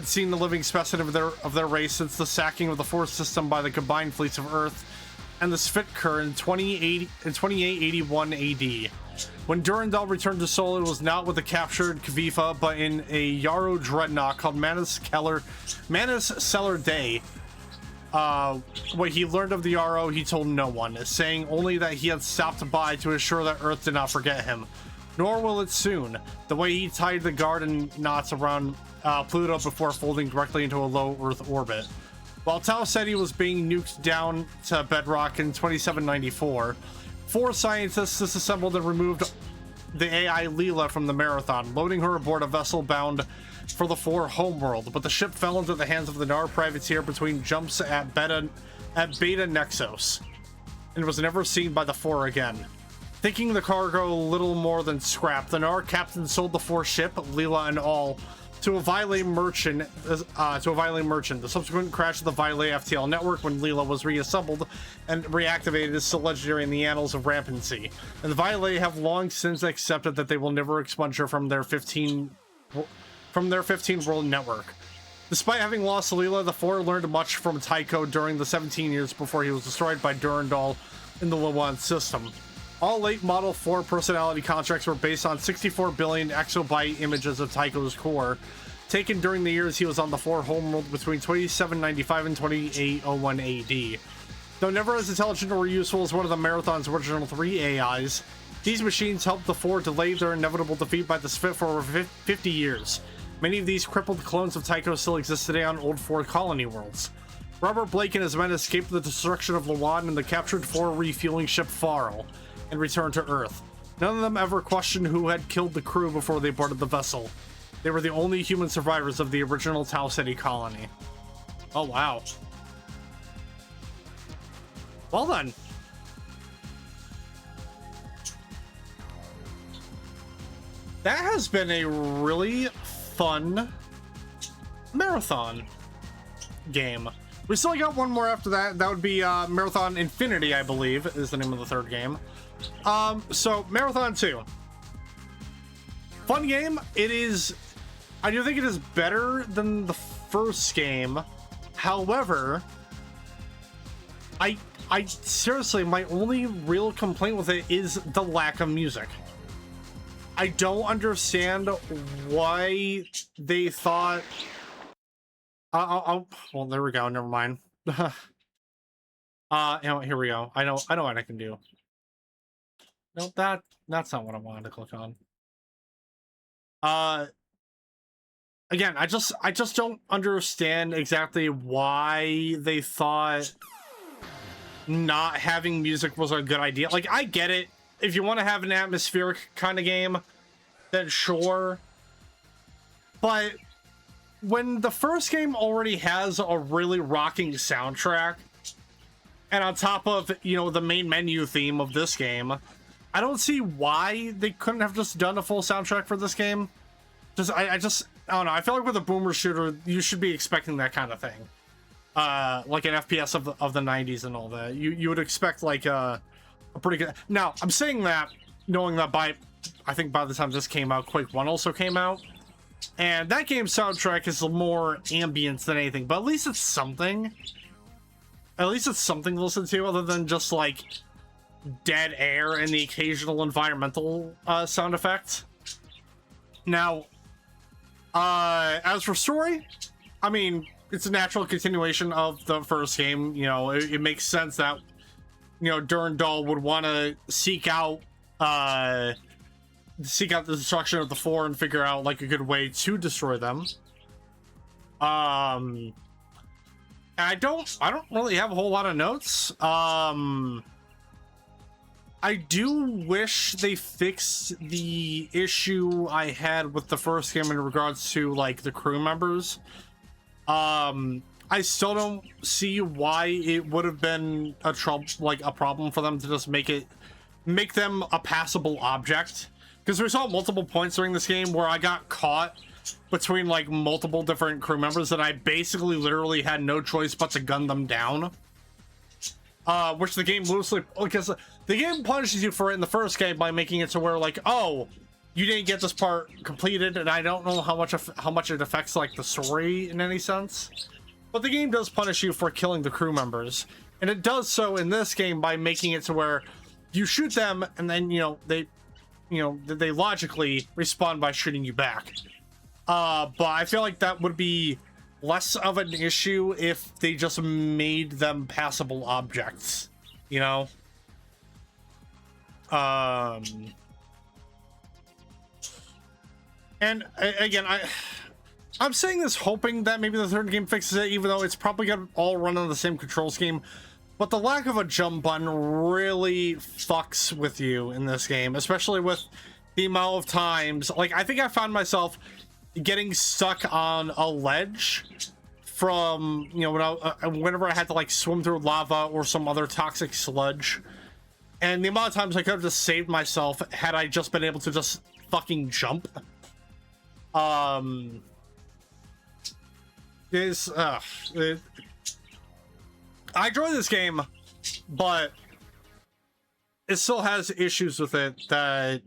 seen the living specimen of their race since the sacking of the Pfhor system by the combined fleets of Earth and the Spitker in 2881 AD. When Durandal returned to Sol, it was not with the captured Kvifa, but in a Yarrow dreadnought called Manus Cellar Day. What he learned of the Yarrow, he told no one, saying only that he had stopped by to assure that Earth did not forget him. Nor will it soon. The way he tied the garden knots around Pluto before folding directly into a low Earth orbit. While Tau said he was being nuked down to bedrock in 2794, 4 scientists disassembled and removed the AI Leela from the Marathon, loading her aboard a vessel bound for the Pfhor homeworld, but the ship fell into the hands of the Nar privateer between jumps at Beta Nexos, and was never seen by the Pfhor again. Thinking the cargo little more than scrap, the Nar captain sold the Pfhor ship, Leela and all, to a Vile merchant. The subsequent crash of the Vile FTL network when Leela was reassembled and reactivated is still legendary in the annals of rampancy. And the Vile have long since accepted that they will never expunge her from their 15 world network. Despite having lost Leela, the Pfhor learned much from Tycho during the 17 years before he was destroyed by Durandal in the Lawan system. All late model Pfhor personality contracts were based on 64 billion exobyte images of Tycho's core, taken during the years he was on the Pfhor homeworld between 2795 and 2801 AD. Though never as intelligent or useful as one of the Marathon's original 3 AIs, these machines helped the Pfhor delay their inevitable defeat by the Spit for over 50 years. Many of these crippled clones of Tycho still exist today on old Pfhor colony worlds. Robert Blake and his men escaped the destruction of Lawan and the captured Pfhor refueling ship Pharl, and returned to Earth. None of them ever questioned who had killed the crew before they boarded the vessel. They were the only human survivors of the original Tau City colony. Oh, wow. Well done. That has been a really fun marathon game. We still got one more after that. That would be Marathon Infinity, I believe, is the name of the 3rd game. So Marathon 2. Fun game. It is. I do think it is better than the first game. However, I seriously, my only real complaint with it is the lack of music. I don't understand why they thought. Well, there we go. Never mind. Here we go. I know what I can do. No, that's not what I wanted to click on. Again, I just don't understand exactly why they thought not having music was a good idea. Like, I get it. If you want to have an atmospheric kind of game, then sure. But when the first game already has a really rocking soundtrack, and on top of, you know, the main menu theme of this game, I don't see why they couldn't have just done a full soundtrack for this game. I don't know. I feel like with a boomer shooter, you should be expecting that kind of thing. like an FPS of the 90s and all that. You would expect like a pretty good. Now I'm saying that knowing that I think by the time this came out, Quake 1 also came out, and that game's soundtrack is more ambience than anything, but at least it's something. At least it's something to listen to other than just like dead air and the occasional environmental sound effect. Now, as for story, I mean, it's a natural continuation of the first game. You know, it makes sense that, you know, Durandal would want to seek out the destruction of the Pfhor and figure out like a good way to destroy them. I don't really have a whole lot of notes. I do wish they fixed the issue I had with the first game in regards to like the crew members. I still don't see why it would have been a problem for them to just make them a passable object, because we saw multiple points during this game where I got caught between like multiple different crew members and I basically literally had no choice but to gun them down. Which the game loosely, because the game punishes you for it in the first game by making it to where like, oh, you didn't get this part completed, and I don't know how much it affects like the story in any sense, but the game does punish you for killing the crew members, and it does so in this game by making it to where you shoot them and then they logically respond by shooting you back. But I feel like that would be less of an issue if they just made them passable objects, you know? And again, I'm saying this hoping that maybe the third game fixes it, even though it's probably gonna all run on the same control scheme. But the lack of a jump button really fucks with you in this game, especially with the amount of times. Like, I think I found myself getting stuck on a ledge from, you know, whenever I had to like swim through lava or some other toxic sludge, and the amount of times I could have just saved myself had I just been able to just fucking jump. I enjoy this game, but it still has issues with it that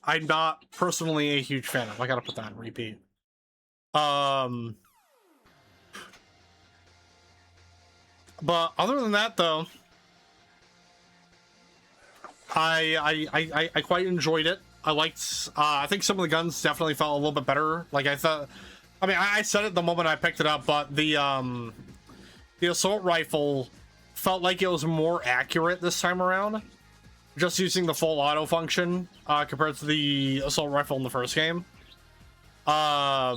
I'm not personally a huge fan of. I gotta put that on repeat. But other than that, though, I quite enjoyed it. I liked. I think some of the guns definitely felt a little bit better. Like I thought. I mean, I said it the moment I picked it up, but the assault rifle felt like it was more accurate this time around, just using the full auto function compared to the assault rifle in the first game. I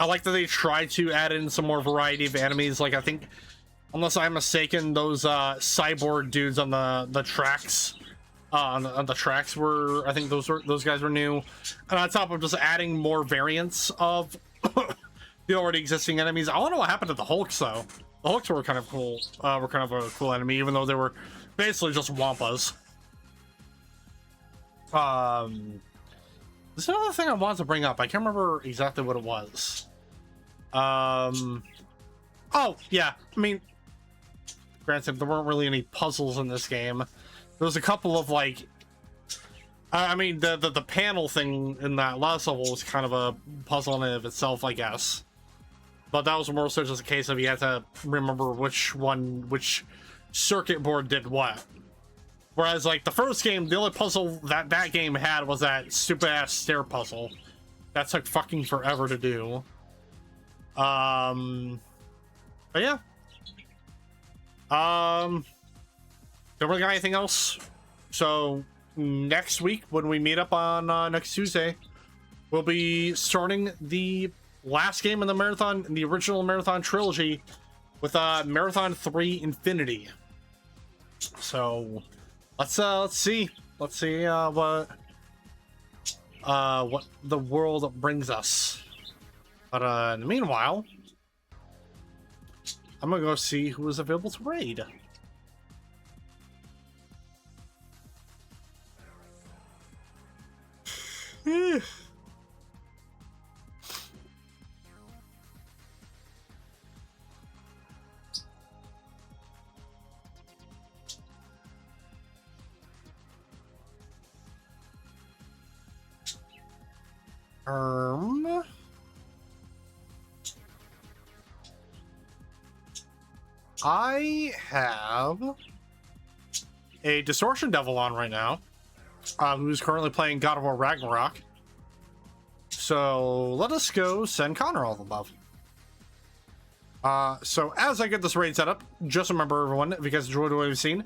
like that they tried to add in some more variety of enemies. Like, I think, unless I'm mistaken, those cyborg dudes on the tracks on the tracks were, I think those guys were new, and on top of just adding more variants of the already existing enemies. I don't know what happened to the Hulks though. The Hulks were kind of cool. Were kind of a cool enemy, even though they were basically just wampas. There's another thing I wanted to bring up. I can't remember exactly what it was. Oh yeah, I mean, granted, there weren't really any puzzles in this game. There was a couple of like, I mean, the panel thing in that last level was kind of a puzzle in and of itself, I guess. But that was more so just a case of you had to remember which circuit board did what. Whereas like the first game, the only puzzle that game had was that stupid ass stair puzzle that took fucking forever to do. But yeah. Don't really got anything else. So next week when we meet up on next Tuesday, we'll be starting the last game in the marathon, in the original marathon trilogy, with Marathon 3 Infinity. So let's see what the world brings us. But in the meanwhile, I'm gonna go see who is available to raid. I have a Distortion Devil on right now, who's currently playing God of War Ragnarok. So let us go send Connor all the love. So as I get this raid set up, just remember everyone, if you guys enjoyed what we've seen,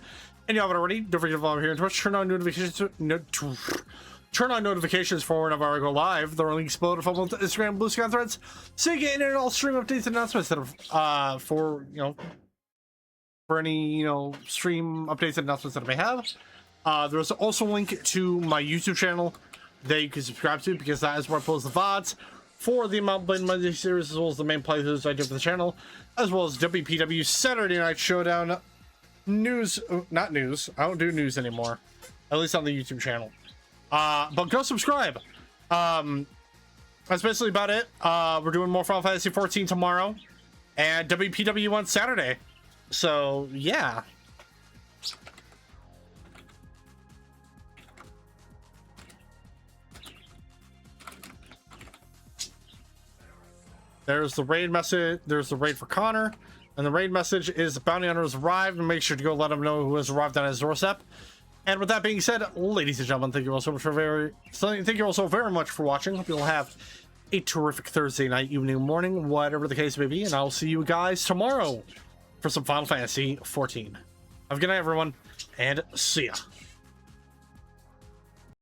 and you haven't already, don't forget to follow here on Twitch, turn on notifications for whenever I go live. The links below to follow Instagram, Blue Sky Threads, so you get internet all stream updates and announcements that are, for any, stream updates and announcements that I may have. There's also a link to my YouTube channel that you can subscribe to, because that is where I post the VODs for the Mount Blade Monday series, as well as the main playthroughs I do for the channel, as well as WPW Saturday Night Showdown news. Not news. I don't do news anymore, at least on the YouTube channel. But go subscribe. That's basically about it. We're doing more Final Fantasy 14 tomorrow, and WPW on Saturday. So yeah. There's the raid message. There's the raid for Connor, and the raid message is the bounty hunter has arrived, and make sure to go let him know who has arrived on his doorstep. And with that being said, ladies and gentlemen, thank you all so much very much for watching. Hope you'll have a terrific Thursday night, evening, morning, whatever the case may be, and I'll see you guys tomorrow for some Final Fantasy 14. Have a good night, everyone, and see ya.